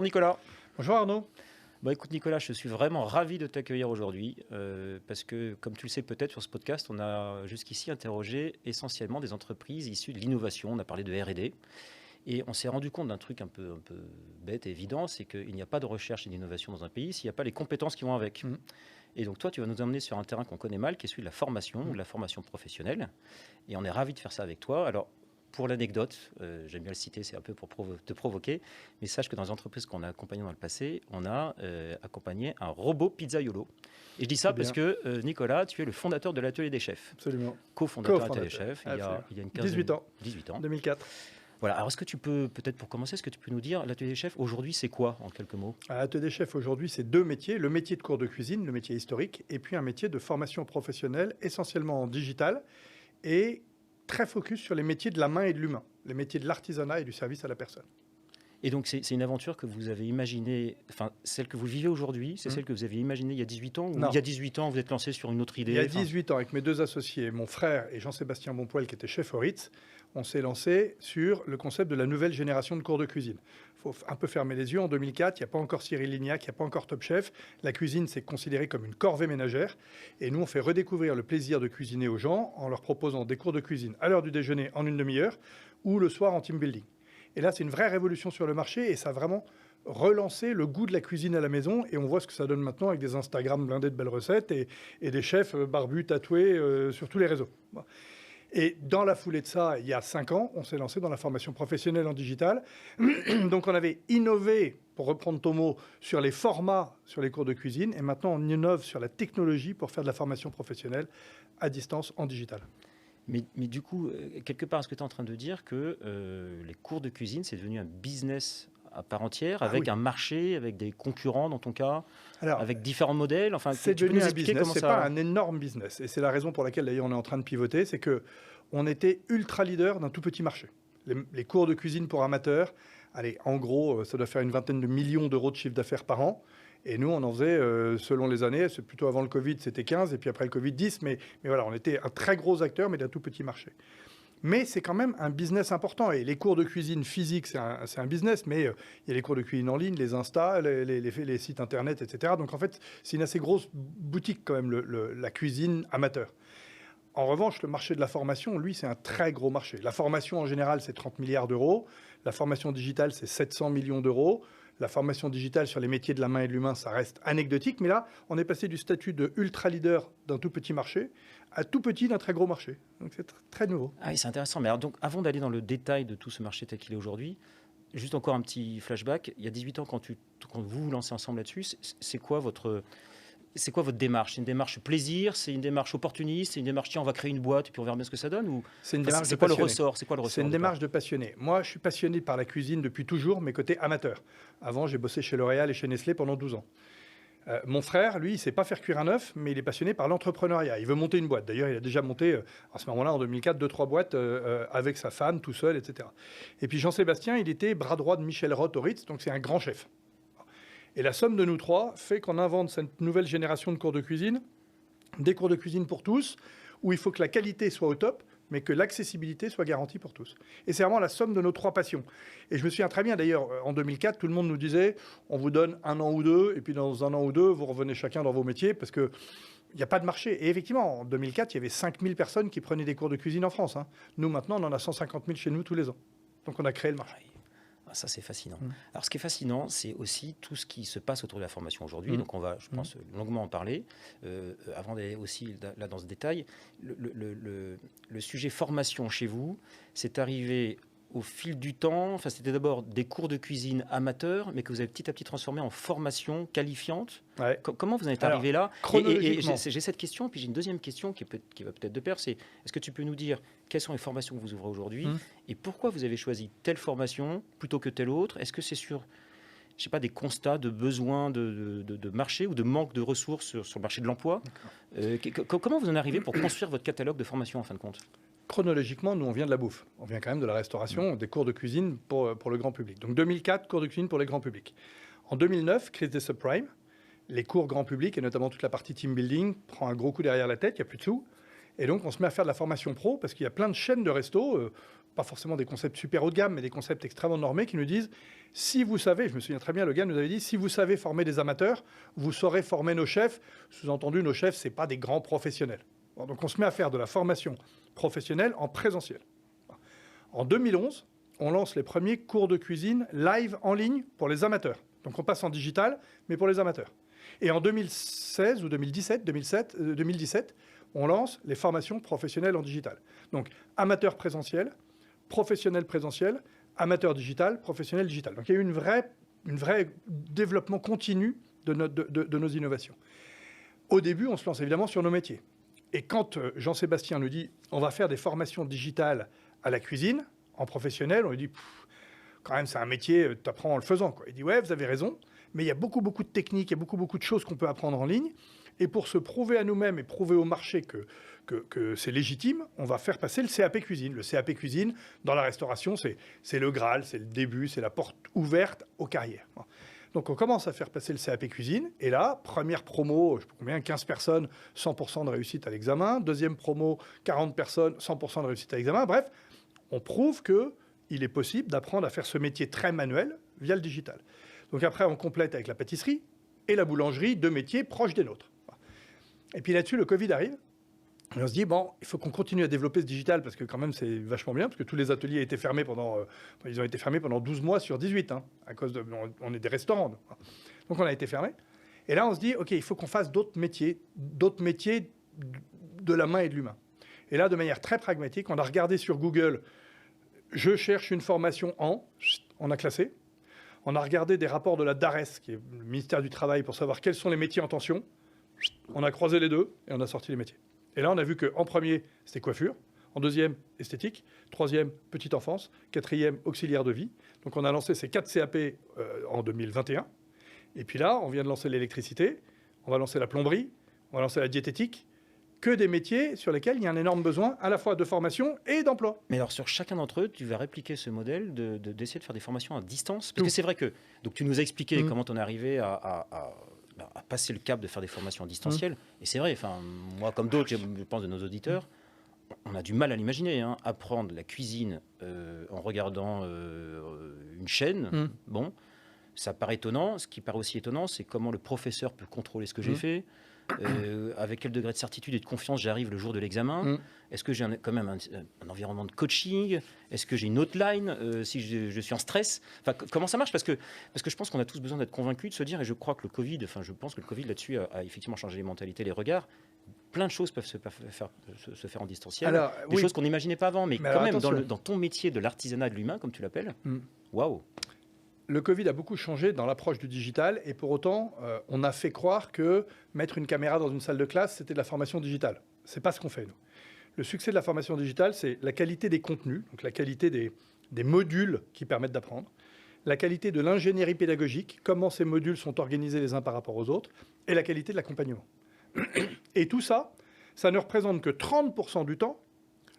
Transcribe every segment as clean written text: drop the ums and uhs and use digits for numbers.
Nicolas. Bonjour Arnaud. Écoute Nicolas, je suis vraiment ravi de t'accueillir aujourd'hui parce que, comme tu le sais peut-être sur ce podcast, on a jusqu'ici interrogé essentiellement des entreprises issues de l'innovation. On a parlé de R&D et on s'est rendu compte d'un truc un peu bête et évident, c'est qu'il n'y a pas de recherche et d'innovation dans un pays s'il n'y a pas les compétences qui vont avec. Et donc toi, tu vas nous emmener sur un terrain qu'on connaît mal, qui est celui de la formation ou de la formation professionnelle. Et on est ravi de faire ça avec toi. Alors, pour l'anecdote, j'aime bien le citer, c'est un peu pour te provoquer, mais sache que dans les entreprises qu'on a accompagnées dans le passé, on a accompagné un robot pizzaiolo. Et je dis ça parce que, Nicolas, tu es le fondateur de l'Atelier des chefs. Absolument. Co-fondateur de l'Atelier des chefs, il y a une quinzaine... 18 ans. 18 ans. 2004. Voilà, alors est-ce que tu peux, peut-être pour commencer, est-ce que tu peux nous dire, l'Atelier des chefs, aujourd'hui, c'est quoi, en quelques mots? L'Atelier des chefs, aujourd'hui, c'est deux métiers. Le métier de cours de cuisine, le métier historique, et puis un métier de formation professionnelle, essentiellement en digital, et très focus sur les métiers de la main et de l'humain, les métiers de l'artisanat et du service à la personne. Et donc, c'est une aventure que vous avez imaginée, enfin, celle que vous vivez aujourd'hui, c'est celle que vous aviez imaginée il y a 18 ans? Ou il y a 18 ans, vous êtes lancé sur une autre idée? Il y a 18 ans, avec mes deux associés, mon frère et Jean-Sébastien Bonpoil, qui était chef au Ritz, on s'est lancé sur le concept de la nouvelle génération de cours de cuisine. Il faut un peu fermer les yeux. En 2004, il n'y a pas encore Cyril Lignac, il n'y a pas encore Top Chef. La cuisine, c'est considéré comme une corvée ménagère. Et nous, on fait redécouvrir le plaisir de cuisiner aux gens en leur proposant des cours de cuisine à l'heure du déjeuner en une demi-heure ou le soir en team building. Et là, c'est une vraie révolution sur le marché et ça a vraiment relancé le goût de la cuisine à la maison. Et on voit ce que ça donne maintenant avec des Instagram blindés de belles recettes et des chefs barbus, tatoués sur tous les réseaux. Bon. Et dans la foulée de ça, il y a 5 ans, on s'est lancé dans la formation professionnelle en digital. Donc on avait innové, pour reprendre ton mot, sur les formats sur les cours de cuisine. Et maintenant, on innove sur la technologie pour faire de la formation professionnelle à distance en digital. Mais du coup, quelque part, est-ce que tu es en train de dire que les cours de cuisine, c'est devenu un business à part entière, avec un marché, avec des concurrents dans ton cas, avec différents modèles? Enfin, c'est devenu un business, c'est pas un énorme business. Et c'est la raison pour laquelle d'ailleurs on est en train de pivoter, c'est qu'on était ultra leader d'un tout petit marché. Les cours de cuisine pour amateurs, allez, en gros, ça doit faire une vingtaine de millions d'euros de chiffre d'affaires par an. Et nous, on en faisait, selon les années, c'est plutôt avant le Covid, c'était 15, et puis après le Covid, 10. Mais voilà, on était un très gros acteur, mais d'un tout petit marché. Mais c'est quand même un business important. Et les cours de cuisine physique, c'est un business, mais il y a les cours de cuisine en ligne, les Insta, les sites Internet, etc. Donc en fait, c'est une assez grosse boutique quand même, la cuisine amateur. En revanche, le marché de la formation, lui, c'est un très gros marché. La formation, en général, c'est 30 milliards d'euros. La formation digitale, c'est 700 millions d'euros. La formation digitale sur les métiers de la main et de l'humain, ça reste anecdotique. Mais là, on est passé du statut de ultra-leader d'un tout petit marché à tout petit d'un très gros marché. Donc c'est très nouveau. Ah oui, c'est intéressant. Mais alors, donc, avant d'aller dans le détail de tout ce marché tel qu'il est aujourd'hui, juste encore un petit flashback. Il y a 18 ans, quand vous vous lancez ensemble là-dessus, c'est quoi votre démarche? C'est une démarche plaisir? C'est une démarche opportuniste? C'est une démarche, tiens, on va créer une boîte et puis on verra bien ce que ça donne? Ou... C'est une démarche de passionné. C'est quoi le ressort? C'est une démarche de passionné. Moi, je suis passionné par la cuisine depuis toujours, mais côté amateur. Avant, j'ai bossé chez L'Oréal et chez Nestlé pendant 12 ans. Mon frère, lui, il ne sait pas faire cuire un œuf, mais il est passionné par l'entrepreneuriat. Il veut monter une boîte. D'ailleurs, il a déjà monté, à ce moment-là, en 2004, 2-3 boîtes avec sa femme, tout seul, etc. Et puis Jean-Sébastien, il était bras droit de Michel Roth au Ritz, donc c'est un grand chef. Et la somme de nous trois fait qu'on invente cette nouvelle génération de cours de cuisine, des cours de cuisine pour tous, où il faut que la qualité soit au top, mais que l'accessibilité soit garantie pour tous. Et c'est vraiment la somme de nos trois passions. Et je me souviens très bien, d'ailleurs, en 2004, tout le monde nous disait, on vous donne 1 an ou 2, et puis dans 1 an ou 2, vous revenez chacun dans vos métiers, parce qu'il n'y a pas de marché. Et effectivement, en 2004, il y avait 5000 personnes qui prenaient des cours de cuisine en France. Nous, maintenant, on en a 150 000 chez nous tous les ans. Donc on a créé le marché. Ça, c'est fascinant. Alors, ce qui est fascinant, c'est aussi tout ce qui se passe autour de la formation aujourd'hui. Donc, on va, je pense, longuement en parler. Avant d'aller aussi là dans ce détail, le sujet formation chez vous, c'est arrivé au fil du temps. Enfin, c'était d'abord des cours de cuisine amateurs, mais que vous avez petit à petit transformé en formation qualifiante. Ouais. Comment vous en êtes arrivé là? Chronologiquement. Et j'ai cette question, puis j'ai une deuxième question qui va peut-être de pair, c'est est-ce que tu peux nous dire quelles sont les formations que vous ouvrez aujourd'hui et pourquoi vous avez choisi telle formation plutôt que telle autre? Est-ce que c'est sur, je sais pas, des constats de besoins de marché ou de manque de ressources sur le marché de l'emploi? Comment vous en arrivez pour construire votre catalogue de formation en fin de compte? Chronologiquement, nous, on vient de la bouffe. On vient quand même de la restauration, des cours de cuisine pour le grand public. Donc 2004, cours de cuisine pour les grands publics. En 2009, crise des subprimes. Les cours grand public, et notamment toute la partie team building, prend un gros coup derrière la tête, il n'y a plus de sous. Et donc, on se met à faire de la formation pro, parce qu'il y a plein de chaînes de restos, pas forcément des concepts super haut de gamme, mais des concepts extrêmement normés qui nous disent, si vous savez, je me souviens très bien, le gars nous avait dit, si vous savez former des amateurs, vous saurez former nos chefs. Sous-entendu, nos chefs, ce n'est pas des grands professionnels. Bon, donc on se met à faire de la formation professionnelle en présentiel. En 2011, on lance les premiers cours de cuisine live en ligne pour les amateurs. Donc on passe en digital, mais pour les amateurs. Et en 2016 ou 2017, on lance les formations professionnelles en digital. Donc amateur présentiel, professionnel présentiel, amateur digital, professionnel digital. Donc il y a eu une vraie développement continu de nos innovations. Au début, on se lance évidemment sur nos métiers. Et quand Jean-Sébastien nous dit « on va faire des formations digitales à la cuisine », en professionnel, on lui dit « quand même, c'est un métier, tu apprends en le faisant ». Il dit « ouais, vous avez raison, mais il y a beaucoup de techniques, il y a beaucoup de choses qu'on peut apprendre en ligne. Et pour se prouver à nous-mêmes et prouver au marché que c'est légitime, on va faire passer le CAP Cuisine. Le CAP Cuisine, dans la restauration, c'est le Graal, c'est le début, c'est la porte ouverte aux carrières. » Donc on commence à faire passer le CAP Cuisine. Et là, première promo, je sais pas combien, 15 personnes, 100% de réussite à l'examen. Deuxième promo, 40 personnes, 100% de réussite à l'examen. Bref, on prouve qu'il est possible d'apprendre à faire ce métier très manuel via le digital. Donc après, on complète avec la pâtisserie et la boulangerie, deux métiers proches des nôtres. Et puis là-dessus, le Covid arrive. Et on se dit, bon, il faut qu'on continue à développer ce digital parce que quand même, c'est vachement bien, parce que tous les ateliers étaient fermés ils ont été fermés pendant 12 mois sur 18, à cause on est des restaurants. Donc on a été fermés. Et là, on se dit, OK, il faut qu'on fasse d'autres métiers de la main et de l'humain. Et là, de manière très pragmatique, on a regardé sur Google, je cherche une formation on a classé. On a regardé des rapports de la DARES, qui est le ministère du Travail, pour savoir quels sont les métiers en tension. On a croisé les deux et on a sorti les métiers. Et là, on a vu qu'en premier, c'était coiffure. En deuxième, esthétique. Troisième, petite enfance. Quatrième, auxiliaire de vie. Donc, on a lancé ces 4 CAP en 2021. Et puis là, on vient de lancer l'électricité. On va lancer la plomberie. On va lancer la diététique. Que des métiers sur lesquels il y a un énorme besoin à la fois de formation et d'emploi. Mais alors, sur chacun d'entre eux, tu vas répliquer ce modèle d'essayer de faire des formations à distance. Parce que c'est vrai que donc, tu nous as expliqué comment on est arrivé à passer le cap de faire des formations distancielles. Et c'est vrai, moi comme d'autres, je pense de nos auditeurs, on a du mal à l'imaginer. Apprendre la cuisine en regardant une chaîne, bon, ça paraît étonnant. Ce qui paraît aussi étonnant, c'est comment le professeur peut contrôler ce que j'ai fait. Avec quel degré de certitude et de confiance j'arrive le jour de l'examen. Est-ce que j'ai quand même un environnement de coaching? Est-ce que j'ai une hotline si je suis en stress? Comment ça marche? Parce que je pense qu'on a tous besoin d'être convaincus, de se dire, et je crois que le Covid, je pense que le Covid là-dessus a effectivement changé les mentalités, les regards. Plein de choses peuvent se faire en distanciel. Des choses qu'on n'imaginait pas avant, mais quand même, dans ton métier de l'artisanat de l'humain, comme tu l'appelles, waouh! Le Covid a beaucoup changé dans l'approche du digital et pour autant, on a fait croire que mettre une caméra dans une salle de classe, c'était de la formation digitale. Ce n'est pas ce qu'on fait, nous. Le succès de la formation digitale, c'est la qualité des contenus, donc la qualité des modules qui permettent d'apprendre, la qualité de l'ingénierie pédagogique, comment ces modules sont organisés les uns par rapport aux autres, et la qualité de l'accompagnement. Et tout ça, ça ne représente que 30% du temps.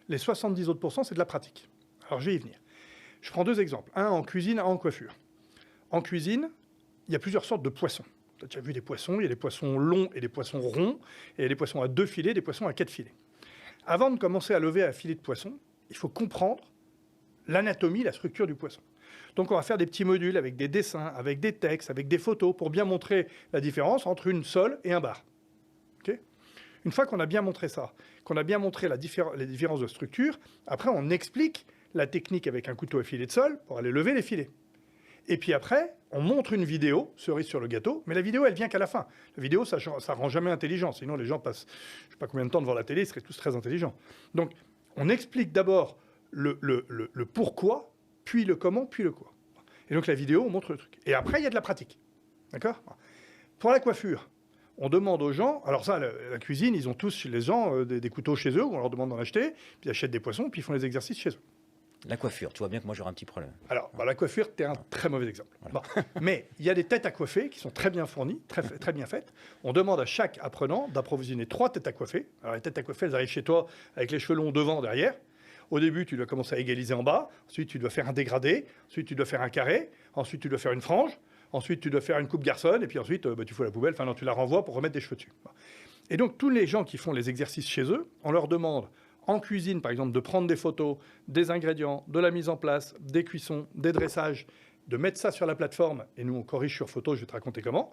Les 70 autres %, c'est de la pratique. Alors, je vais y venir. Je prends 2 exemples. Un en cuisine, un en coiffure. En cuisine, il y a plusieurs sortes de poissons. Tu as déjà vu des poissons, il y a des poissons longs et des poissons ronds, et il y a des poissons à 2 filets, des poissons à 4 filets. Avant de commencer à lever un filet de poisson, il faut comprendre l'anatomie, la structure du poisson. Donc on va faire des petits modules avec des dessins, avec des textes, avec des photos, pour bien montrer la différence entre une sole et un bar. Okay ? Une fois qu'on a bien montré ça, qu'on a bien montré les différences de structure, après on explique la technique avec un couteau à filet de sole pour aller lever les filets. Et puis après, on montre une vidéo, cerise sur le gâteau, mais la vidéo, elle vient qu'à la fin. La vidéo, ça rend jamais intelligent. Sinon, les gens passent, je ne sais pas combien de temps devant la télé, ils seraient tous très intelligents. Donc, on explique d'abord le pourquoi, puis le comment, puis le quoi. Et donc, la vidéo, on montre le truc. Et après, il y a de la pratique. D'accord ? Pour la coiffure, on demande aux gens... Alors ça, la cuisine, ils ont tous, chez les gens, des couteaux chez eux, où on leur demande d'en acheter, puis ils achètent des poissons, puis ils font les exercices chez eux. La coiffure, tu vois bien que moi j'aurais un petit problème. Alors, la coiffure, tu es un très mauvais exemple. Voilà. Bon. Mais il y a des têtes à coiffer qui sont très bien fournies, très bien faites. On demande à chaque apprenant d'approvisionner 3 têtes à coiffer. Alors, les têtes à coiffer, elles arrivent chez toi avec les cheveux longs devant, derrière. Au début, tu dois commencer à égaliser en bas. Ensuite, tu dois faire un dégradé. Ensuite, tu dois faire un carré. Ensuite, tu dois faire une frange. Ensuite, tu dois faire une coupe garçonne. Et puis ensuite, tu fous la poubelle. Enfin, non, tu la renvoies pour remettre des cheveux dessus. Et donc, tous les gens qui font les exercices chez eux, on leur demande en cuisine, par exemple, de prendre des photos, des ingrédients, de la mise en place, des cuissons, des dressages, de mettre ça sur la plateforme, et nous, on corrige sur photo, je vais te raconter comment.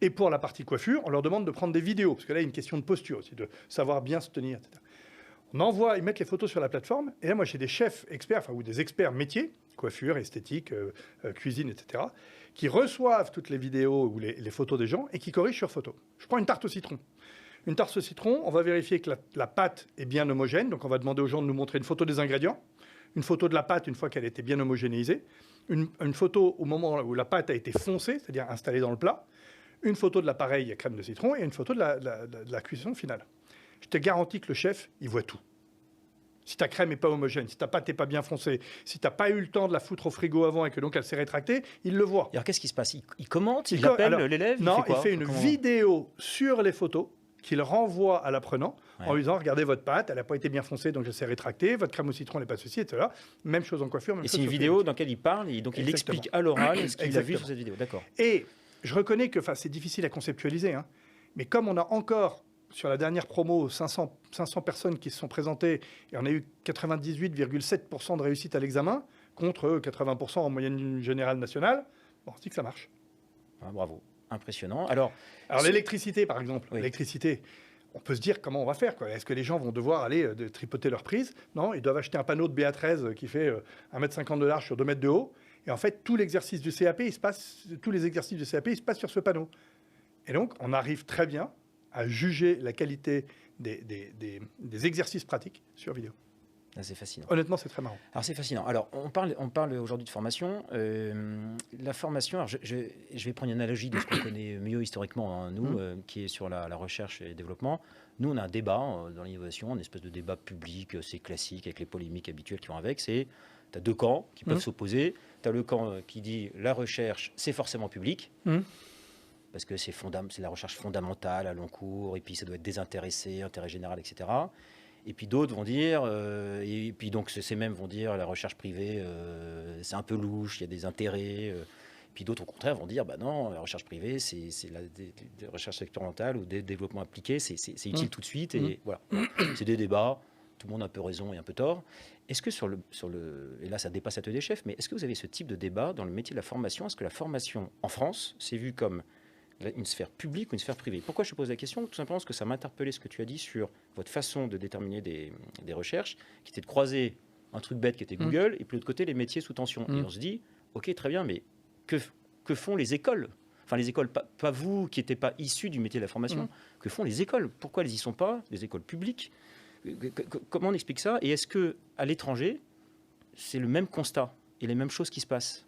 Et pour la partie coiffure, on leur demande de prendre des vidéos, parce que là, il y a une question de posture aussi, de savoir bien se tenir, etc. On envoie, ils mettent les photos sur la plateforme, et là, moi, j'ai des chefs experts, ou des experts métiers, coiffure, esthétique, cuisine, etc., qui reçoivent toutes les vidéos ou les photos des gens et qui corrigent sur photo. Je prends une tarte au citron. Une tarte au citron, on va vérifier que la pâte est bien homogène, donc on va demander aux gens de nous montrer une photo des ingrédients, une photo de la pâte une fois qu'elle était bien homogénéisée, une photo au moment où la pâte a été foncée, c'est-à-dire installée dans le plat, une photo de l'appareil à crème de citron et une photo de la cuisson finale. Je te garantis que le chef, il voit tout. Si ta crème n'est pas homogène, si ta pâte n'est pas bien foncée, si tu n'as pas eu le temps de la foutre au frigo avant et que donc elle s'est rétractée, il le voit. Alors qu'est-ce qui se passe? Il commente, il appelle l'élève? Non, il fait une vidéo sur les photos qu'il renvoie à l'apprenant en lui disant « Regardez votre pâte, elle n'a pas été bien foncée, donc elle s'est rétractée, votre crème au citron n'est pas ceci, etc. » Même chose en coiffure. Et c'est une vidéo dans laquelle il parle, et donc il explique à l'oral ce qu'il a vu sur cette vidéo. D'accord. Et je reconnais que c'est difficile à conceptualiser, hein, mais comme on a encore, sur la dernière promo, 500 personnes qui se sont présentées, et on a eu 98,7% de réussite à l'examen, contre 80% en moyenne générale nationale, bon, on se dit que ça marche. Ah, bravo. Impressionnant. Alors l'électricité, par exemple, l'électricité, on peut se dire comment on va faire. Est-ce que les gens vont devoir aller tripoter leur prise? Non, ils doivent acheter un panneau de BA13 qui fait 1,50 m de large sur 2 mètres de haut. Et en fait, tous les exercices du CAP, ils se passent sur ce panneau. Et donc, on arrive très bien à juger la qualité des exercices pratiques sur vidéo. Ah, c'est fascinant. Honnêtement, c'est très marrant. Alors, c'est fascinant. Alors, on parle aujourd'hui de formation. La formation, alors je vais prendre une analogie de ce qu'on connaît mieux historiquement, hein, nous, qui est sur la recherche et le développement. Nous, on a un débat dans l'innovation, une espèce de débat public, c'est classique, avec les polémiques habituelles qui vont avec. Tu as deux camps qui peuvent s'opposer. Tu as le camp qui dit la recherche, c'est forcément public. Parce que c'est la recherche fondamentale à long cours, et puis ça doit être désintéressé, intérêt général, etc. Et puis d'autres vont dire, et puis donc ces mêmes vont dire la recherche privée, c'est un peu louche, il y a des intérêts. Puis d'autres au contraire vont dire, bah non, la recherche privée, c'est la recherche sectorielle ou des développements appliqués, c'est utile tout de suite. Et voilà, c'est des débats, tout le monde a un peu raison et un peu tort. Est-ce que et là ça dépasse l'atelier des chefs, mais est-ce que vous avez ce type de débat dans le métier de la formation? Est-ce que la formation en France, c'est vu comme une sphère publique ou une sphère privée? Pourquoi je te pose la question? Tout simplement parce que ça m'a interpellé ce que tu as dit sur votre façon de déterminer des recherches, qui était de croiser un truc bête qui était Google, et puis de l'autre côté les métiers sous tension. Et on se dit, ok, très bien, mais que font les écoles? Enfin, les écoles, pas vous qui n'étiez pas issus du métier de la formation, que font les écoles? Pourquoi elles n'y sont pas, les écoles publiques? Comment on explique ça? Et est-ce qu'à l'étranger, c'est le même constat et les mêmes choses qui se passent?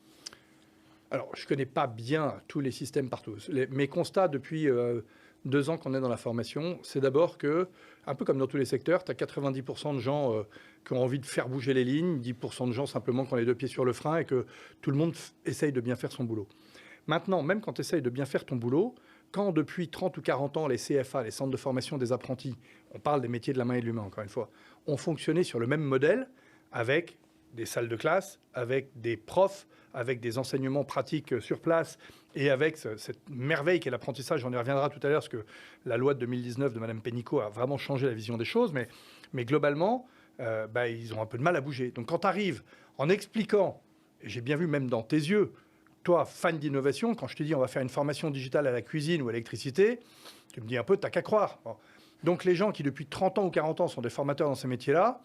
Alors, je ne connais pas bien tous les systèmes partout. Mes constats depuis 2 ans qu'on est dans la formation, c'est d'abord que, un peu comme dans tous les secteurs, tu as 90% de gens qui ont envie de faire bouger les lignes, 10% de gens simplement qui ont les 2 pieds sur le frein et que tout le monde essaye de bien faire son boulot. Maintenant, même quand tu essayes de bien faire ton boulot, quand depuis 30 ou 40 ans, les CFA, les centres de formation des apprentis, on parle des métiers de la main et de l'humain encore une fois, ont fonctionné sur le même modèle avec des salles de classe, avec des profs, avec des enseignements pratiques sur place et avec cette merveille qu'est l'apprentissage. On y reviendra tout à l'heure parce que la loi de 2019 de Mme Pénicaud a vraiment changé la vision des choses, mais globalement, ils ont un peu de mal à bouger. Donc quand tu arrives en expliquant, et j'ai bien vu même dans tes yeux, toi, fan d'innovation, quand je te dis on va faire une formation digitale à la cuisine ou à l'électricité, tu me dis un peu, t'as qu'à croire. Bon. Donc les gens qui depuis 30 ans ou 40 ans sont des formateurs dans ces métiers-là,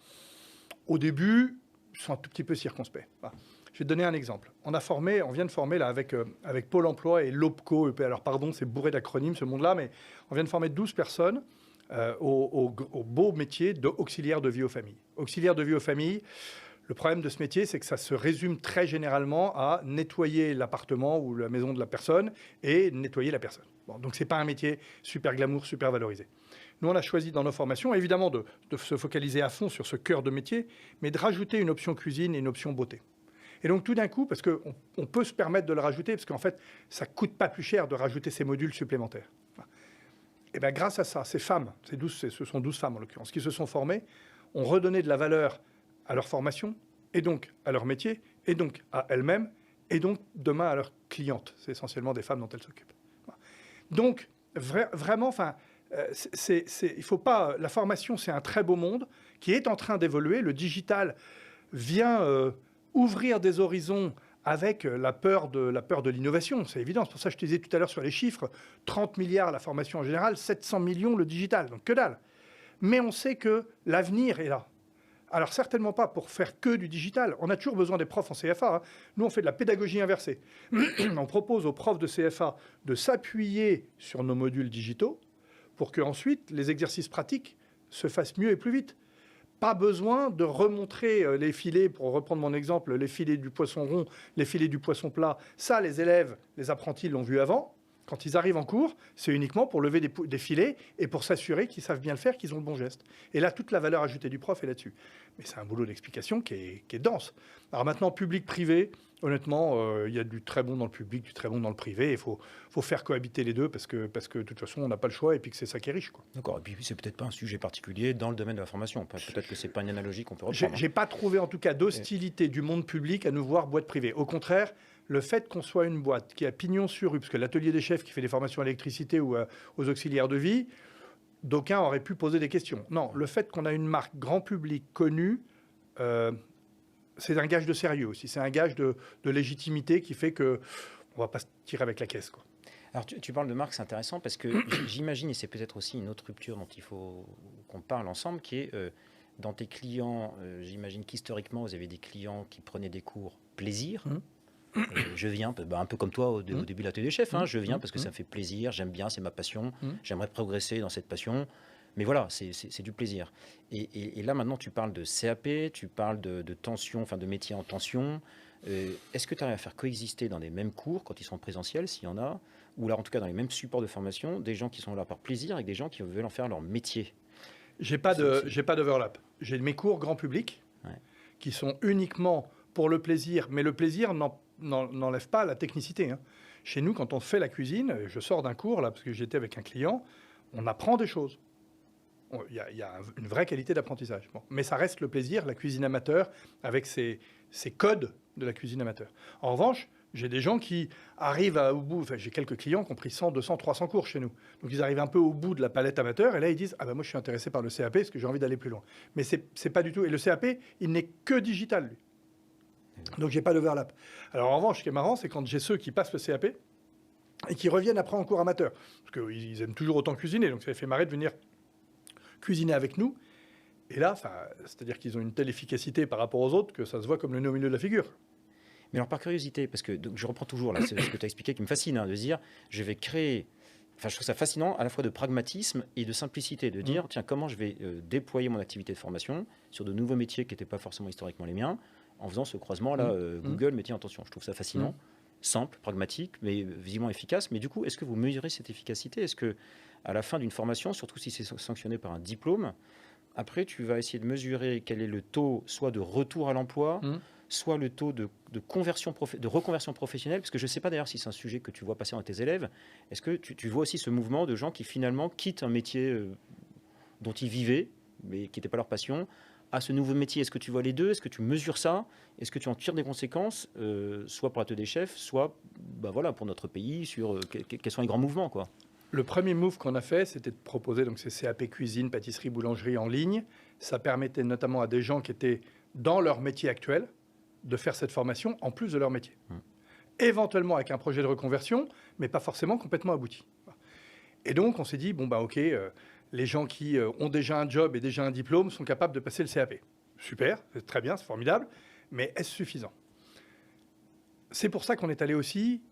au début, sont un tout petit peu circonspects. Voilà. Je vais te donner un exemple. On vient de former là, avec Pôle emploi et l'OPCO. Alors pardon, c'est bourré d'acronymes ce monde-là, mais on vient de former 12 personnes au beau métier d'auxiliaire de vie aux familles. Auxiliaire de vie aux familles, le problème de ce métier, c'est que ça se résume très généralement à nettoyer l'appartement ou la maison de la personne et nettoyer la personne. Bon, donc ce n'est pas un métier super glamour, super valorisé. Nous, on a choisi dans nos formations, évidemment, de se focaliser à fond sur ce cœur de métier, mais de rajouter une option cuisine et une option beauté. Et donc, tout d'un coup, parce qu'on peut se permettre de le rajouter, parce qu'en fait, ça ne coûte pas plus cher de rajouter ces modules supplémentaires. Et bien, grâce à ça, ces femmes, ce sont 12 femmes en l'occurrence, qui se sont formées, ont redonné de la valeur à leur formation, et donc à leur métier, et donc à elles-mêmes, et donc demain à leurs clientes. C'est essentiellement des femmes dont elles s'occupent. Donc, vraiment, enfin... Il faut pas. La formation, c'est un très beau monde qui est en train d'évoluer. Le digital vient ouvrir des horizons avec la peur de l'innovation. C'est évident. C'est pour ça que je te disais tout à l'heure sur les chiffres 30 milliards la formation en général, 700 millions le digital. Donc que dalle. Mais on sait que l'avenir est là. Alors certainement pas pour faire que du digital. On a toujours besoin des profs en CFA. Hein. Nous, on fait de la pédagogie inversée. On propose aux profs de CFA de s'appuyer sur nos modules digitaux pour qu'ensuite les exercices pratiques se fassent mieux et plus vite. Pas besoin de remontrer les filets, pour reprendre mon exemple, les filets du poisson rond, les filets du poisson plat. Ça, les élèves, les apprentis l'ont vu avant. Quand ils arrivent en cours, c'est uniquement pour lever des filets et pour s'assurer qu'ils savent bien le faire, qu'ils ont le bon geste. Et là, toute la valeur ajoutée du prof est là-dessus. Mais c'est un boulot d'explication qui est dense. Alors maintenant, public-privé, honnêtement, il y a du très bon dans le public, du très bon dans le privé. Il faut faire cohabiter les deux parce que de toute façon, on n'a pas le choix et puis que c'est ça qui est riche, quoi. D'accord. Et puis, c'est peut-être pas un sujet particulier dans le domaine de la formation. Peut-être que c'est pas une analogie qu'on peut reprendre. J'ai pas trouvé, en tout cas, d'hostilité du monde public à nous voir boîte privée. Au contraire, le fait qu'on soit une boîte qui a pignon sur rue, parce que l'atelier des chefs qui fait des formations à l'électricité ou aux auxiliaires de vie, d'aucuns auraient pu poser des questions. Non, le fait qu'on a une marque grand public connue, c'est un gage de sérieux aussi. C'est un gage de légitimité qui fait qu'on ne va pas se tirer avec la caisse, quoi. Alors, tu parles de marque, c'est intéressant parce que j'imagine, et c'est peut-être aussi une autre rupture dont il faut qu'on parle ensemble, qui est dans tes clients, j'imagine qu'historiquement, vous avez des clients qui prenaient des cours plaisir. Je viens, un peu comme toi au début de l'atelier des chefs, hein, je viens parce que ça me fait plaisir, j'aime bien, c'est ma passion, j'aimerais progresser dans cette passion. Mais voilà, c'est du plaisir. Et là, maintenant, tu parles de CAP, tu parles de tension, enfin de métier en tension. Est-ce que tu arrives à faire coexister dans les mêmes cours, quand ils sont présentiels, s'il y en a, ou là, en tout cas, dans les mêmes supports de formation, des gens qui sont là par plaisir avec des gens qui veulent en faire leur métier? J'ai pas d'overlap. J'ai mes cours grand public qui sont uniquement pour le plaisir, mais le plaisir n'enlève pas la technicité. Hein. Chez nous, quand on fait la cuisine, je sors d'un cours, là, parce que j'étais avec un client, on apprend des choses. Il y a une vraie qualité d'apprentissage. Bon. Mais ça reste le plaisir, la cuisine amateur, avec ses codes de la cuisine amateur. En revanche, j'ai des gens qui arrivent au bout, enfin, j'ai quelques clients qui ont pris 100, 200, 300 cours chez nous. Donc ils arrivent un peu au bout de la palette amateur, et là ils disent « Ah ben moi je suis intéressé par le CAP, parce que j'ai envie d'aller plus loin. » Mais c'est pas du tout... Et le CAP, il n'est que digital, lui. Donc j'ai pas d'overlap. Alors en revanche, ce qui est marrant, c'est quand j'ai ceux qui passent le CAP et qui reviennent après en cours amateur. Parce qu'ils aiment toujours autant cuisiner, donc ça les fait marrer de venir cuisiner avec nous. Et là, c'est-à-dire qu'ils ont une telle efficacité par rapport aux autres que ça se voit comme le nez au milieu de la figure. Mais alors par curiosité, parce que donc, je reprends toujours là, c'est ce que tu as expliqué qui me fascine, hein, de dire je vais créer... Enfin, je trouve ça fascinant à la fois de pragmatisme et de simplicité, de dire tiens, comment je vais déployer mon activité de formation sur de nouveaux métiers qui n'étaient pas forcément historiquement les miens, en faisant ce croisement-là, Google, métier en tension. Je trouve ça fascinant, simple, pragmatique, mais visiblement efficace. Mais du coup, est-ce que vous mesurez cette efficacité? Est-ce que à la fin d'une formation, surtout si c'est sanctionné par un diplôme, après, tu vas essayer de mesurer quel est le taux, soit de retour à l'emploi, soit le taux de reconversion professionnelle, parce que je ne sais pas d'ailleurs si c'est un sujet que tu vois passer dans tes élèves. Est-ce que tu vois aussi ce mouvement de gens qui finalement quittent un métier dont ils vivaient, mais qui n'était pas leur passion, à ce nouveau métier? Est-ce que tu vois les deux? Est-ce que tu mesures ça? Est-ce que tu en tires des conséquences, soit pour l'atelier des chefs, soit voilà, pour notre pays, sur quels sont les grands mouvements, quoi? Le premier move qu'on a fait, c'était de proposer donc, ces CAP cuisine, pâtisserie, boulangerie en ligne. Ça permettait notamment à des gens qui étaient dans leur métier actuel de faire cette formation en plus de leur métier. Éventuellement avec un projet de reconversion, mais pas forcément complètement abouti. Et donc, on s'est dit, OK, les gens qui ont déjà un job et déjà un diplôme sont capables de passer le CAP. Super, c'est très bien, c'est formidable, mais est-ce suffisant? C'est pour ça qu'on est allé aussi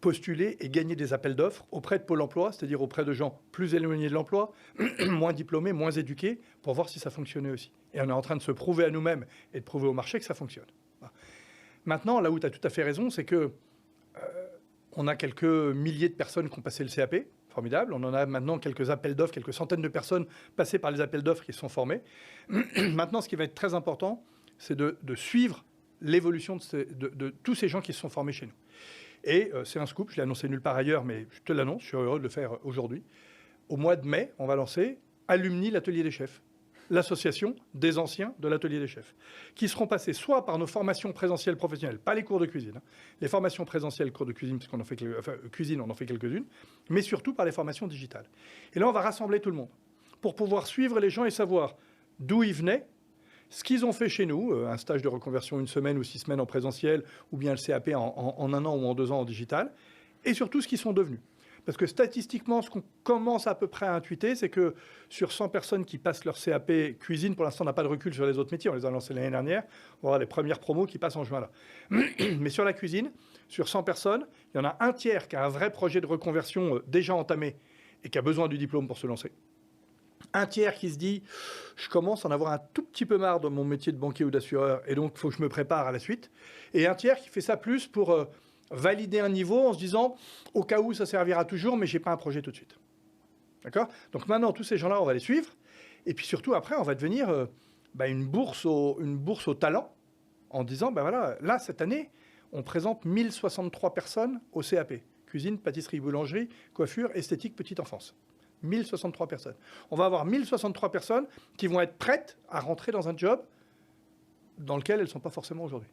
postuler et gagner des appels d'offres auprès de Pôle emploi, c'est-à-dire auprès de gens plus éloignés de l'emploi, moins diplômés, moins éduqués, pour voir si ça fonctionnait aussi. Et on est en train de se prouver à nous-mêmes et de prouver au marché que ça fonctionne. Maintenant, là où tu as tout à fait raison, c'est que on a quelques milliers de personnes qui ont passé le CAP, formidable. On en a maintenant quelques appels d'offres, quelques centaines de personnes passées par les appels d'offres qui se sont formées. Maintenant, ce qui va être très important, c'est de suivre l'évolution de tous ces gens qui se sont formés chez nous. Et c'est un scoop, je l'ai annoncé nulle part ailleurs, mais je te l'annonce, je suis heureux de le faire aujourd'hui. Au mois de mai, on va lancer Alumni, l'atelier des chefs. l'association des anciens de l'atelier des chefs, qui seront passés soit par nos formations présentielles professionnelles, pas les cours de cuisine, les formations présentielles, cours de cuisine, parce qu'on en fait cuisine, on en fait quelques-unes, mais surtout par les formations digitales. Et là, on va rassembler tout le monde pour pouvoir suivre les gens et savoir d'où ils venaient, ce qu'ils ont fait chez nous, un stage de reconversion 1 semaine ou 6 semaines en présentiel, ou bien le CAP en 1 an ou en 2 ans en digital, et surtout ce qu'ils sont devenus. Parce que statistiquement, ce qu'on commence à peu près à intuiter, c'est que sur 100 personnes qui passent leur CAP cuisine, pour l'instant, on n'a pas de recul sur les autres métiers. On les a lancés l'année dernière. On va avoir les premières promos qui passent en juin là. Mais sur la cuisine, sur 100 personnes, il y en a un tiers qui a un vrai projet de reconversion déjà entamé et qui a besoin du diplôme pour se lancer. Un tiers qui se dit « je commence à en avoir un tout petit peu marre de mon métier de banquier ou d'assureur et donc il faut que je me prépare à la suite ». Et un tiers qui fait ça plus pour valider un niveau en se disant « au cas où ça servira toujours, mais je n'ai pas un projet tout de suite ». D'accord ? Donc maintenant, tous ces gens-là, on va les suivre. Et puis surtout, après, on va devenir une bourse au talent en disant « voilà, là, cette année, on présente 1063 personnes au CAP. Cuisine, pâtisserie, boulangerie, coiffure, esthétique, petite enfance. » 1063 personnes. On va avoir 1063 personnes qui vont être prêtes à rentrer dans un job dans lequel elles ne sont pas forcément aujourd'hui.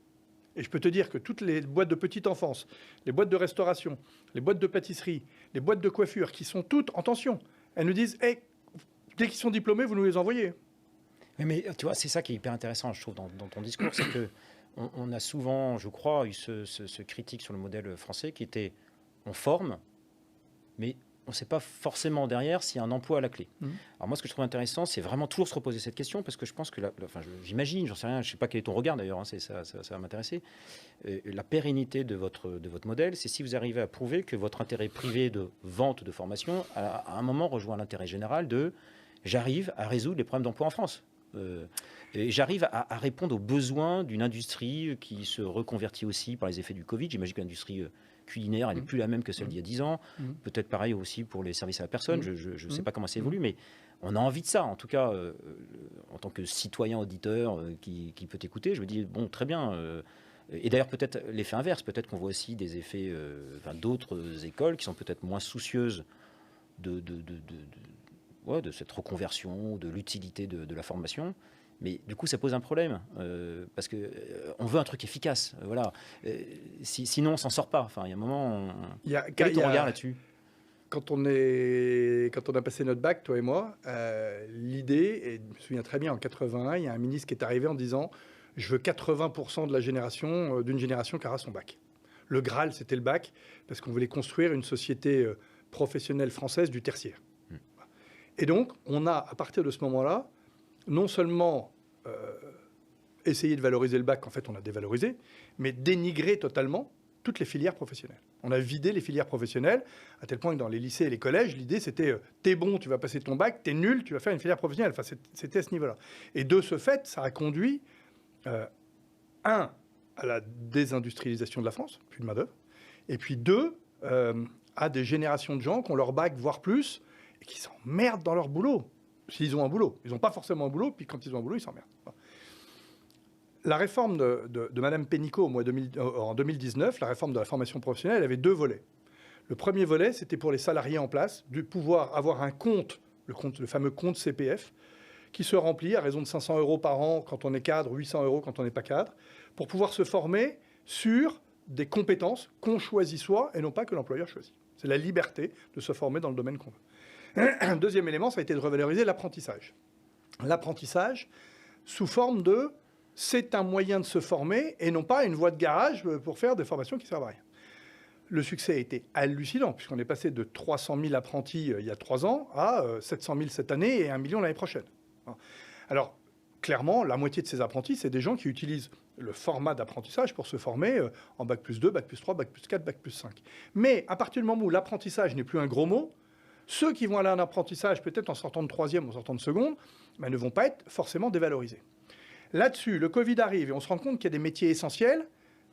Et je peux te dire que toutes les boîtes de petite enfance, les boîtes de restauration, les boîtes de pâtisserie, les boîtes de coiffure, qui sont toutes en tension, elles nous disent hey, dès qu'ils sont diplômés, vous nous les envoyez. Mais tu vois, c'est ça qui est hyper intéressant, je trouve, dans ton discours, c'est que on a souvent, je crois, eu ce critique sur le modèle français qui était on forme, mais on ne sait pas forcément derrière s'il y a un emploi à la clé. Alors moi, ce que je trouve intéressant, c'est vraiment toujours se reposer cette question, parce que je pense que, j'imagine, j'en sais rien, je ne sais pas quel est ton regard d'ailleurs, ça va m'intéresser. La pérennité de votre modèle, c'est si vous arrivez à prouver que votre intérêt privé de vente de formation, à un moment, rejoint l'intérêt général de j'arrive à résoudre les problèmes d'emploi en France. Et j'arrive à répondre aux besoins d'une industrie qui se reconvertit aussi par les effets du Covid. J'imagine que l'industrie culinaire, elle n'est plus la même que celle d'il y a 10 ans. Peut-être pareil aussi pour les services à la personne. Je ne sais pas comment ça évolue, mais on a envie de ça. En tout cas, en tant que citoyen auditeur qui peut écouter, je me dis, bon, très bien. Et d'ailleurs, peut-être l'effet inverse. Peut-être qu'on voit aussi des effets d'autres écoles qui sont peut-être moins soucieuses de cette reconversion, de l'utilité de la formation. Mais du coup, ça pose un problème, parce qu'on veut un truc efficace. Voilà. Sinon, on ne s'en sort pas. Enfin, il y a un moment... Quel est ton regard là-dessus ? Quand on a passé notre bac, toi et moi, l'idée, et je me souviens très bien, en 81, il y a un ministre qui est arrivé en disant « je veux 80% de la génération, d'une génération qui aura son bac ». Le Graal, c'était le bac, parce qu'on voulait construire une société professionnelle française du tertiaire. Et donc, on a, à partir de ce moment-là, non seulement essayer de valoriser le bac, en fait on a dévalorisé, mais dénigré totalement toutes les filières professionnelles. On a vidé les filières professionnelles, à tel point que dans les lycées et les collèges, l'idée c'était t'es bon, tu vas passer ton bac, t'es nul, tu vas faire une filière professionnelle. Enfin, c'était à ce niveau-là. Et de ce fait, ça a conduit, à la désindustrialisation de la France, plus de main-d'œuvre, et puis deux, à des générations de gens qui ont leur bac, voire plus, et qui s'emmerdent dans leur boulot. S'ils ont un boulot. Ils n'ont pas forcément un boulot, puis quand ils ont un boulot, ils s'emmerdent. La réforme de Mme Pénicaud en 2019, la réforme de la formation professionnelle, elle avait 2 volets. Le premier volet, c'était pour les salariés en place, de pouvoir avoir un compte, le fameux compte CPF, qui se remplit à raison de 500 € par an quand on est cadre, 800 € quand on n'est pas cadre, pour pouvoir se former sur des compétences qu'on choisit soi et non pas que l'employeur choisit. C'est la liberté de se former dans le domaine qu'on veut. Un deuxième élément, ça a été de revaloriser l'apprentissage. L'apprentissage sous forme de « c'est un moyen de se former » et non pas une voie de garage pour faire des formations qui ne servent à rien. Le succès a été hallucinant, puisqu'on est passé de 300 000 apprentis il y a 3 ans à 700 000 cette année et 1 million l'année prochaine. Alors, clairement, la moitié de ces apprentis, c'est des gens qui utilisent le format d'apprentissage pour se former en bac plus 2, bac plus 3, bac plus 4, bac plus 5. Mais à partir du moment où l'apprentissage n'est plus un gros mot, ceux qui vont aller en apprentissage, peut-être en sortant de 3e ou en sortant de seconde, ne vont pas être forcément dévalorisés. Là-dessus, le Covid arrive et on se rend compte qu'il y a des métiers essentiels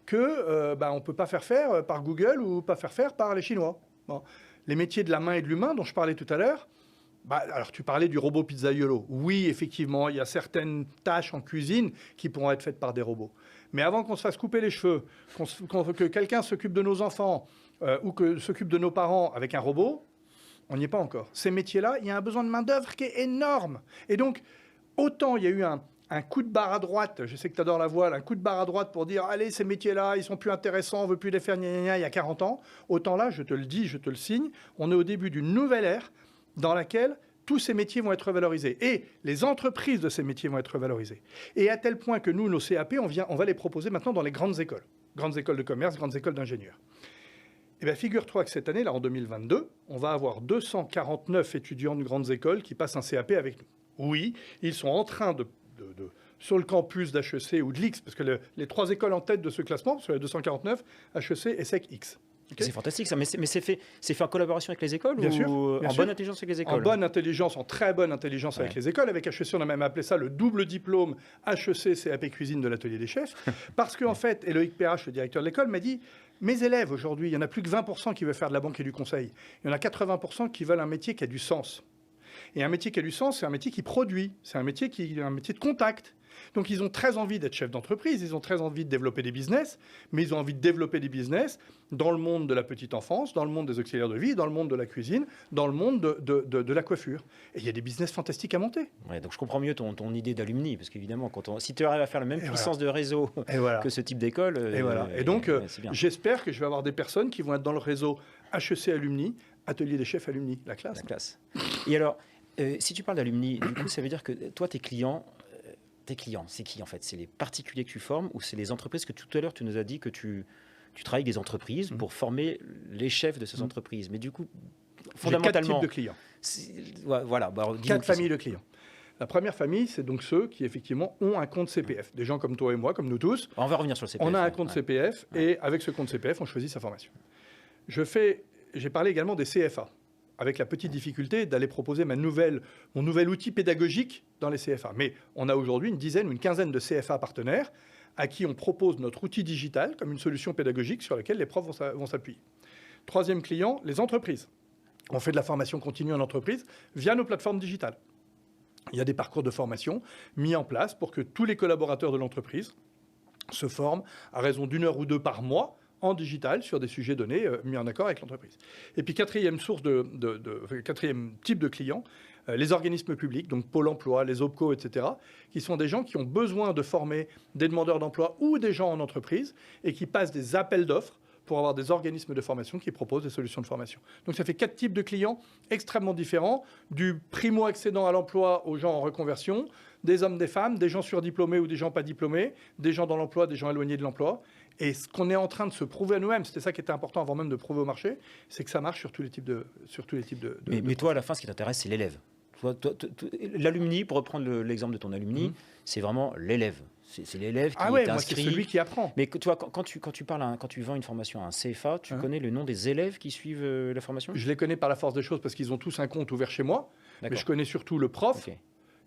qu'on ne peut pas faire par Google ou pas faire par les Chinois. Bon. Les métiers de la main et de l'humain dont je parlais tout à l'heure, alors tu parlais du robot pizzaiolo. Oui, effectivement, il y a certaines tâches en cuisine qui pourront être faites par des robots. Mais avant qu'on se fasse couper les cheveux, que quelqu'un s'occupe de nos enfants ou que s'occupe de nos parents avec un robot, on n'y est pas encore. Ces métiers-là, il y a un besoin de main-d'œuvre qui est énorme. Et donc, autant il y a eu un coup de barre à droite, je sais que tu adores la voile, un coup de barre à droite pour dire « Allez, ces métiers-là, ils sont plus intéressants, on ne veut plus les faire gna, gna, gna, il y a 40 ans », autant là, je te le dis, je te le signe, on est au début d'une nouvelle ère dans laquelle tous ces métiers vont être valorisés. Et les entreprises de ces métiers vont être valorisées. Et à tel point que nous, nos CAP, on va les proposer maintenant dans les grandes écoles de commerce, grandes écoles d'ingénieurs. Eh bien, figure-toi que cette année, là, en 2022, on va avoir 249 étudiants de grandes écoles qui passent un CAP avec nous. Oui, ils sont en train sur le campus d'HEC ou de l'X, parce que les 3 écoles en tête de ce classement, sur les 249, HEC, ESSEC, X. Okay. C'est fantastique ça, mais c'est fait en collaboration avec les écoles bien ou sûr, en bonne intelligence avec les écoles? En bonne intelligence, en très bonne intelligence avec les écoles. Avec HEC, on a même appelé ça le double diplôme HEC CAP cuisine de l'atelier des chefs. Parce qu'en fait, et Loïc Perrache, le directeur de l'école, m'a dit « Mes élèves, aujourd'hui, il n'y en a plus que 20% qui veulent faire de la banque et du conseil. Il y en a 80% qui veulent un métier qui a du sens. Et un métier qui a du sens, c'est un métier qui produit. C'est un métier de contact. » Donc, ils ont très envie d'être chefs d'entreprise, ils ont très envie de développer des business, mais ils ont envie de développer des business dans le monde de la petite enfance, dans le monde des auxiliaires de vie, dans le monde de la cuisine, dans le monde de la coiffure. Et il y a des business fantastiques à monter. Ouais, donc, je comprends mieux ton idée d'alumni, parce qu'évidemment, si tu arrives à faire la même puissance de réseau que ce type d'école... Et donc, j'espère que je vais avoir des personnes qui vont être dans le réseau HEC Alumni, Atelier des chefs Alumni, la classe. La classe. Et alors, si tu parles d'alumni, du coup, ça veut dire que toi, tes clients, c'est qui en fait? C'est les particuliers que tu formes ou c'est les entreprises que tout à l'heure tu nous as dit que tu travailles avec des entreprises pour former les chefs de ces entreprises. Mais du coup, fondamentalement... 4 types de clients. Voilà. 4 familles de clients. La première famille, c'est donc ceux qui effectivement ont un compte CPF. Des gens comme toi et moi, comme nous tous. On va revenir sur le CPF. On a un compte CPF et avec ce compte CPF, on choisit sa formation. J'ai parlé également des CFA, avec la petite difficulté d'aller proposer mon nouvel outil pédagogique dans les CFA. Mais on a aujourd'hui une dizaine ou une quinzaine de CFA partenaires à qui on propose notre outil digital comme une solution pédagogique sur laquelle les profs vont s'appuyer. Troisième client, les entreprises. On fait de la formation continue en entreprise via nos plateformes digitales. Il y a des parcours de formation mis en place pour que tous les collaborateurs de l'entreprise se forment à raison d'1 heure ou 2 par mois en digital sur des sujets donnés mis en accord avec l'entreprise. Et puis quatrième type de clients, les organismes publics, donc Pôle emploi, les OPCO, etc., qui sont des gens qui ont besoin de former des demandeurs d'emploi ou des gens en entreprise et qui passent des appels d'offres pour avoir des organismes de formation qui proposent des solutions de formation. Donc ça fait 4 types de clients extrêmement différents, du primo-accédant à l'emploi aux gens en reconversion, des hommes, des femmes, des gens surdiplômés ou des gens pas diplômés, des gens dans l'emploi, des gens éloignés de l'emploi. Et ce qu'on est en train de se prouver à nous-mêmes, c'était ça qui était important avant même de prouver au marché, c'est que ça marche sur tous les types de... Mais toi, à la fin, ce qui t'intéresse, c'est l'élève. L'alumni, pour reprendre l'exemple de ton alumni, c'est vraiment l'élève. C'est l'élève qui est inscrit. C'est celui qui apprend. Mais toi, quand tu vends une formation à un CFA, tu connais le nom des élèves qui suivent la formation? Je les connais par la force des choses parce qu'ils ont tous un compte ouvert chez moi. Mais je connais surtout le prof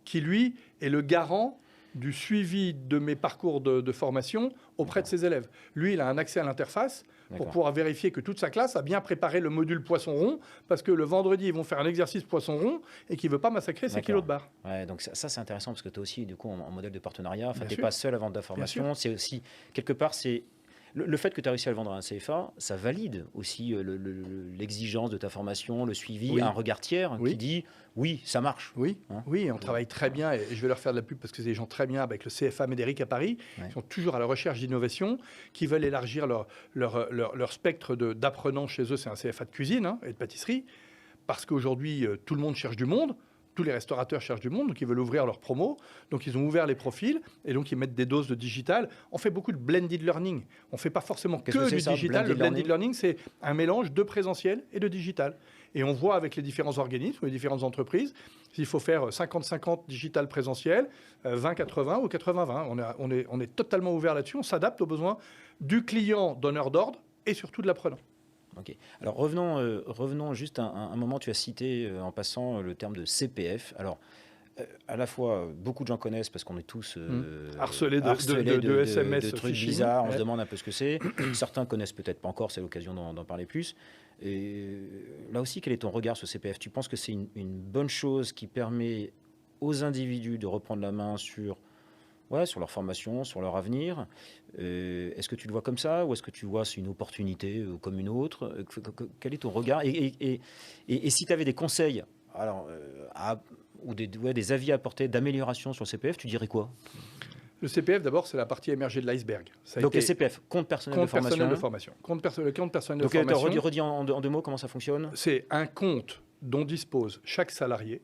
qui, lui, est le garant du suivi de mes parcours de formation auprès de ses élèves. Lui, il a un accès à l'interface pour pouvoir vérifier que toute sa classe a bien préparé le module poisson rond, parce que le vendredi, ils vont faire un exercice poisson rond et qu'il ne veut pas massacrer ses kilos de barre. Ouais, donc ça c'est intéressant, parce que tu es aussi, du coup, en modèle de partenariat. Enfin, tu n'es pas seul à vendre de la formation. C'est aussi, quelque part, c'est... Le fait que tu as réussi à le vendre à un CFA, ça valide aussi l'exigence de ta formation, le suivi, un regard tiers qui dit oui, ça marche. Oui, on travaille très bien, et je vais leur faire de la pub parce que c'est des gens très bien avec le CFA Médéric à Paris. Ils sont toujours à la recherche d'innovation, qui veulent élargir leur spectre d'apprenants chez eux. C'est un CFA de cuisine et de pâtisserie, parce qu'aujourd'hui, tout le monde cherche du monde. Tous les restaurateurs cherchent du monde, donc ils veulent ouvrir leurs promos. Donc ils ont ouvert les profils et donc ils mettent des doses de digital. On fait beaucoup de blended learning. On ne fait pas forcément que du digital. Le blended learning, c'est un mélange de présentiel et de digital. Et on voit avec les différents organismes ou les différentes entreprises s'il faut faire 50-50 digital présentiel, 20-80 ou 80-20. On est totalement ouvert là-dessus. On s'adapte aux besoins du client donneur d'ordre et surtout de l'apprenant. Ok. Alors revenons juste un moment. Tu as cité en passant le terme de CPF. Alors à la fois beaucoup de gens connaissent parce qu'on est tous harcelés de SMS, de trucs bizarres. On se demande un peu ce que c'est. Certains connaissent peut-être pas encore. C'est l'occasion d'en parler plus. Et là aussi, quel est ton regard sur CPF? Tu penses que c'est une bonne chose qui permet aux individus de reprendre la main sur leur formation, sur leur avenir? Est-ce que tu le vois comme ça, ou est-ce que tu vois c'est une opportunité comme une autre? Quel est ton regard? Et si tu avais des conseils ou des avis à apporter d'amélioration sur le CPF, tu dirais quoi? Le CPF, d'abord, c'est la partie émergée de l'iceberg. Donc, le CPF, compte personnel de formation. Le compte personnel de Donc, formation. redis en deux mots comment ça fonctionne. C'est un compte dont dispose chaque salarié.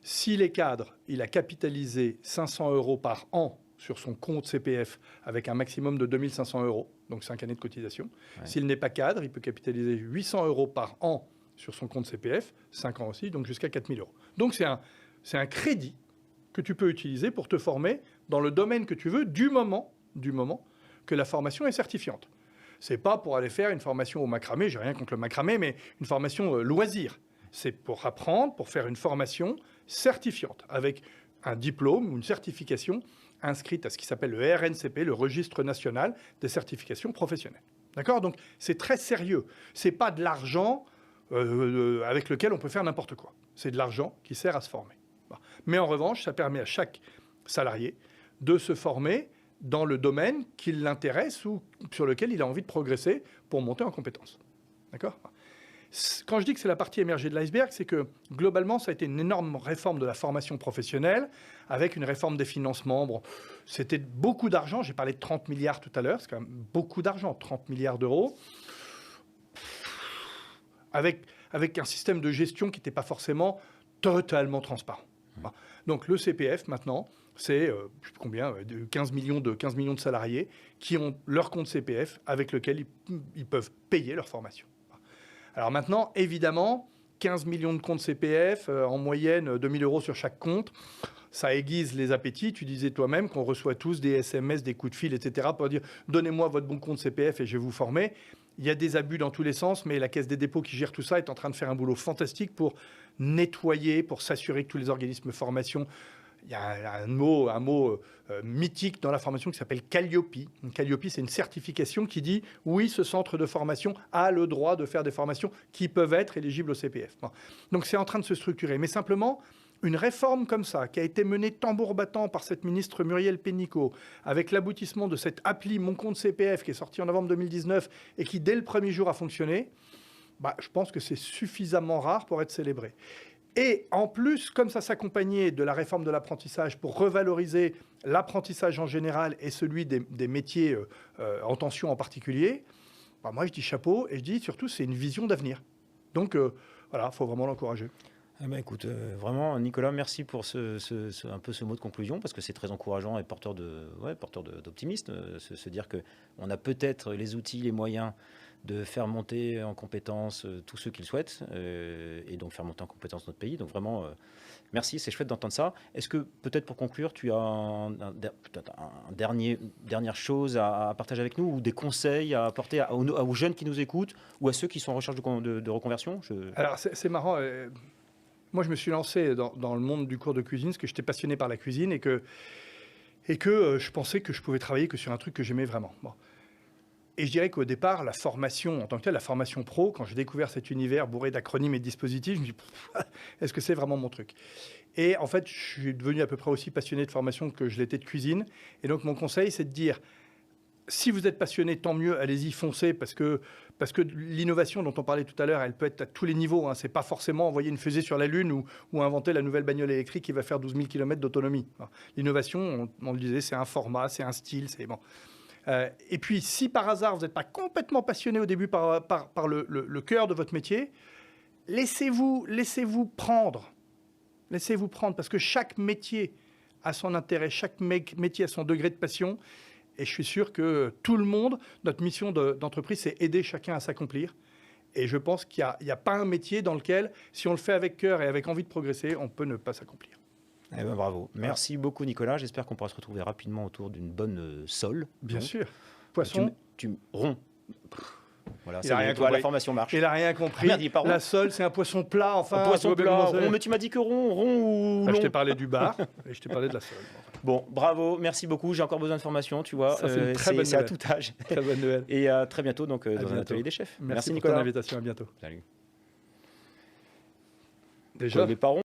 S'il est cadre, il a capitalisé 500 € par an sur son compte CPF avec un maximum de 2 500 €, donc 5 années de cotisation. Ouais. S'il n'est pas cadre, il peut capitaliser 800 € par an sur son compte CPF, 5 ans aussi, donc jusqu'à 4 000 €. Donc, c'est un crédit que tu peux utiliser pour te former dans le domaine que tu veux du moment que la formation est certifiante. C'est pas pour aller faire une formation au macramé, j'ai rien contre le macramé, mais une formation loisir. C'est pour apprendre, pour faire une formation certifiante avec un diplôme ou une certification inscrite à ce qui s'appelle le RNCP, le Registre national des certifications professionnelles. D'accord? Donc, c'est très sérieux. C'est pas de l'argent avec lequel on peut faire n'importe quoi. C'est de l'argent qui sert à se former. Mais en revanche, ça permet à chaque salarié de se former dans le domaine qui l'intéresse ou sur lequel il a envie de progresser pour monter en compétences. D'accord ? Quand je dis que c'est la partie émergée de l'iceberg, c'est que globalement, ça a été une énorme réforme de la formation professionnelle avec une réforme des financements. Bon, c'était beaucoup d'argent. J'ai parlé de 30 milliards tout à l'heure. C'est quand même beaucoup d'argent, 30 milliards d'euros. Avec un système de gestion qui n'était pas forcément totalement transparent. Donc le CPF, maintenant, c'est, je ne sais plus combien, 15 millions de salariés qui ont leur compte CPF avec lequel ils peuvent payer leur formation. Alors maintenant, évidemment, 15 millions de comptes CPF, en moyenne 2 000 € sur chaque compte, ça aiguise les appétits. Tu disais toi-même qu'on reçoit tous des SMS, des coups de fil, etc. pour dire « Donnez-moi votre bon compte CPF et je vais vous former ». Il y a des abus dans tous les sens, mais la Caisse des dépôts qui gère tout ça est en train de faire un boulot fantastique pour nettoyer, pour s'assurer que tous les organismes de formation... Il y a un mot mythique dans la formation qui s'appelle Calliope. Calliope, c'est une certification qui dit « Oui, ce centre de formation a le droit de faire des formations qui peuvent être éligibles au CPF. » Donc, c'est en train de se structurer. Mais simplement, une réforme comme ça, qui a été menée tambour battant par cette ministre Muriel Pénicaud, avec l'aboutissement de cette appli Mon Compte CPF qui est sortie en novembre 2019 et qui, dès le premier jour, a fonctionné, je pense que c'est suffisamment rare pour être célébré. Et en plus, comme ça s'accompagnait de la réforme de l'apprentissage pour revaloriser l'apprentissage en général et celui des métiers en tension en particulier, moi je dis chapeau et je dis surtout c'est une vision d'avenir. Donc voilà, il faut vraiment l'encourager. Écoute, vraiment Nicolas, merci pour un peu ce mot de conclusion parce que c'est très encourageant et porteur d'optimisme, se dire qu'on a peut-être les outils, les moyens de faire monter en compétences tous ceux qui le souhaitent et donc faire monter en compétences notre pays. Donc vraiment, merci, c'est chouette d'entendre ça. Est-ce que peut-être pour conclure, tu as dernière chose à partager avec nous ou des conseils à apporter aux jeunes qui nous écoutent ou à ceux qui sont en recherche de reconversion? Alors c'est marrant. Moi, je me suis lancé dans le monde du cours de cuisine parce que j'étais passionné par la cuisine et que je pensais que je pouvais travailler que sur un truc que j'aimais vraiment. Bon. Et je dirais qu'au départ, la formation en tant que telle, la formation pro, quand j'ai découvert cet univers bourré d'acronymes et de dispositifs, je me dis, est-ce que c'est vraiment mon truc? Et en fait, je suis devenu à peu près aussi passionné de formation que je l'étais de cuisine. Et donc, mon conseil, c'est de dire, si vous êtes passionné, tant mieux, allez-y, foncez, parce que l'innovation dont on parlait tout à l'heure, elle peut être à tous les niveaux. Ce n'est pas forcément envoyer une fusée sur la Lune ou inventer la nouvelle bagnole électrique qui va faire 12 000 km d'autonomie. L'innovation, on le disait, c'est un format, c'est un style, c'est bon. Et puis, si par hasard, vous n'êtes pas complètement passionné au début par le cœur de votre métier, laissez-vous prendre. Laissez-vous prendre, parce que chaque métier a son intérêt, chaque métier a son degré de passion. Et je suis sûr que tout le monde, notre mission d'entreprise, c'est aider chacun à s'accomplir. Et je pense qu'il n'y a pas un métier dans lequel, si on le fait avec cœur et avec envie de progresser, on peut ne pas s'accomplir. Eh ben, bravo. Merci beaucoup, Nicolas. J'espère qu'on pourra se retrouver rapidement autour d'une bonne sole. Bien sûr. Poisson. Rond. Voilà, la formation marche. Il n'a rien compris. La sole, c'est un poisson plat. Enfin, un poisson plat, rond. Mais tu m'as dit que rond ou long. Je t'ai parlé du bar et je t'ai parlé de la sole. Bon, bravo. Merci beaucoup. J'ai encore besoin de formation, tu vois. Ça, c'est une très bonne nouvelle. C'est à tout âge. Très bonne nouvelle. Et à très bientôt donc, dans un atelier des chefs. Merci Nicolas. Pour ton invitation. À bientôt. Salut. Déjà. Les parents.